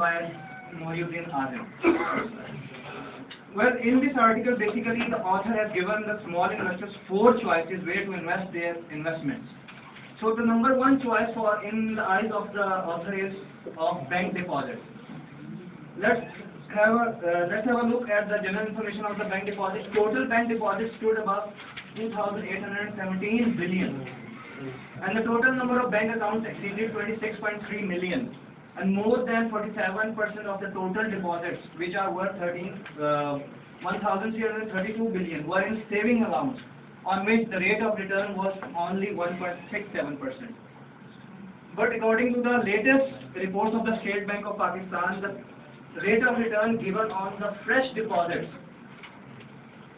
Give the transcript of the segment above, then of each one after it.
by Mohyuddin Azim. Well, in this article, basically the author has given the small investors four choices where to invest their investments. So the number one choice for in the eyes of the author is of bank deposits. Let's have a look at the general information of the bank deposits. Total bank deposits stood above 2,817 billion, and the total number of bank accounts exceeded 26.3 million. And more than 47% of the total deposits, which are worth 1,332 billion, were in saving accounts, on which the rate of return was only 1.67%. But according to the latest reports of the State Bank of Pakistan, the rate of return given on the fresh deposits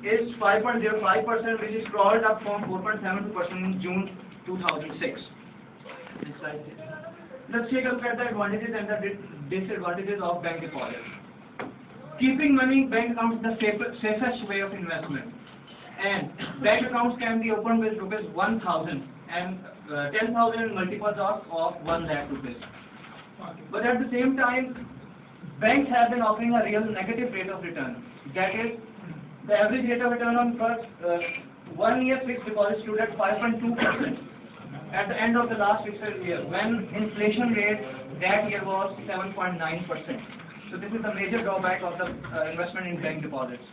is 5.05%, which is crawled up from 4.72% in June 2006. Next slide, please. Let's take a look at the advantages and the disadvantages of bank deposits. Keeping money in bank accounts is the safest way of investment. And bank accounts can be opened with rupees 1,000 and 10,000 in multiples of 1 lakh rupees. But at the same time, banks have been offering a real negative rate of return. That is, the average rate of return on first 1 year fixed deposit stood at 5.2%. At the end of the last fiscal year, when inflation rate that year was 7.9%. So this is the major drawback of the investment in bank deposits.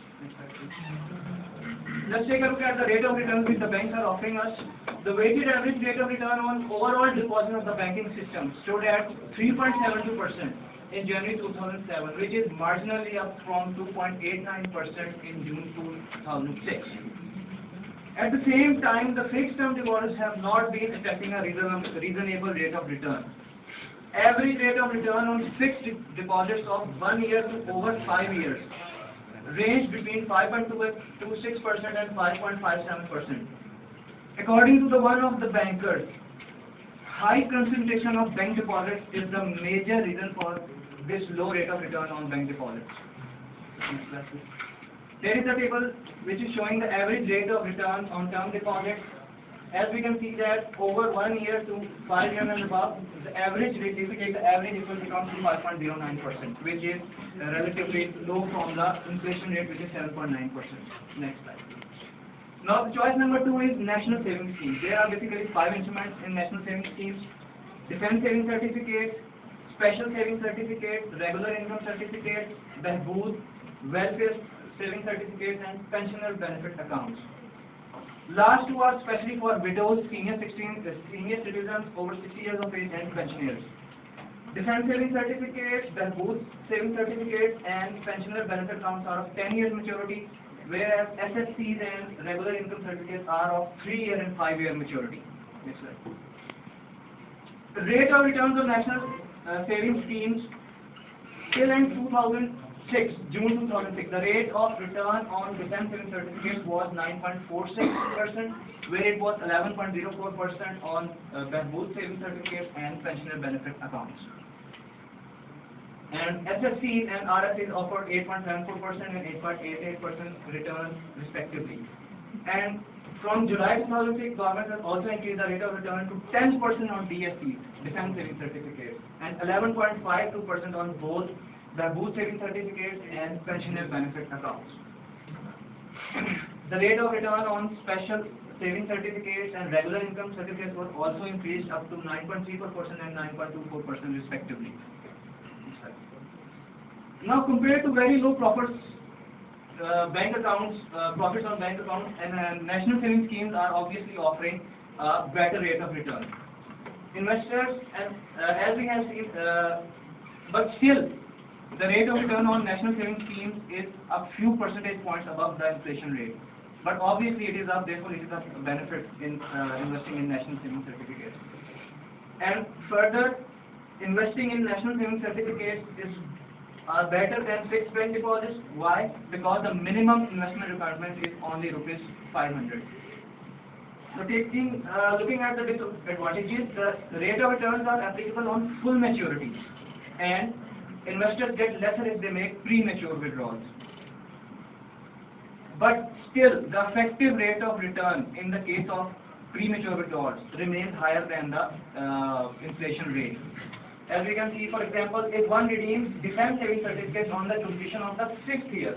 Let's take a look at the rate of return which the banks are offering us. The weighted average rate of return on overall deposit of the banking system stood at 3.72% in January 2007, which is marginally up from 2.89% in June 2006. At the same time, the fixed term deposits have not been affecting a reasonable rate of return. Average rate of return on fixed deposits of 1 year to over 5 years range between 5.26% and 5.57%. According to the one of the bankers, high concentration of bank deposits is the major reason for this low rate of return on bank deposits. There is a table which is showing the average rate of return on term deposits. As we can see that over 1 year to 5 years and above, the average rate, if we take the average, it will become to 5.09%, which is relatively low from the inflation rate, which is 7.9%. Next slide. Now, the choice number 2 is national savings scheme. There are basically 5 instruments in national savings schemes: defense savings certificate, special savings certificate, regular income certificate, Behbood, welfare savings certificates, and pensioner benefit accounts. Last two are specially for widows, senior citizens over 60 years of age, and pensioners. Defense savings certificates, Behbood savings certificates, and pensioner benefit accounts are of 10 years maturity, whereas SSCs and regular income certificates are of 3-year and 5-year maturity. Next slide. The rate of returns of national savings schemes till in June 2006, the rate of return on defense savings certificates was 9.46%, where it was 11.04% on Behbood savings certificates and pensioner benefit accounts. And SSCs and RSCs offered 8.74% and 8.88% return respectively. And from July 2006, government has also increased the rate of return to 10% on DSCs, defense savings certificates, and 11.52% on both Behbood savings certificates and pensioner benefit accounts. The rate of return on special savings certificates and regular income certificates was also increased up to 9.34% and 9.24% respectively. Now, compared to very low profits, bank accounts, profits on bank accounts, and national savings schemes are obviously offering a better rate of return. Investors, as we have seen, but still, the rate of return on national savings schemes is a few percentage points above the inflation rate. But obviously it is up, therefore it is a benefit in investing in national savings certificates. And further, investing in national savings certificates are better than fixed bank deposits. Why? Because the minimum investment requirement is only rupees 500. So looking at the disadvantages, the rate of returns are applicable on full maturity, and investors get lesser if they make premature withdrawals. But still, the effective rate of return in the case of premature withdrawals remains higher than the inflation rate. As we can see, for example, if one redeems defense savings certificate on the completion of the 6th year,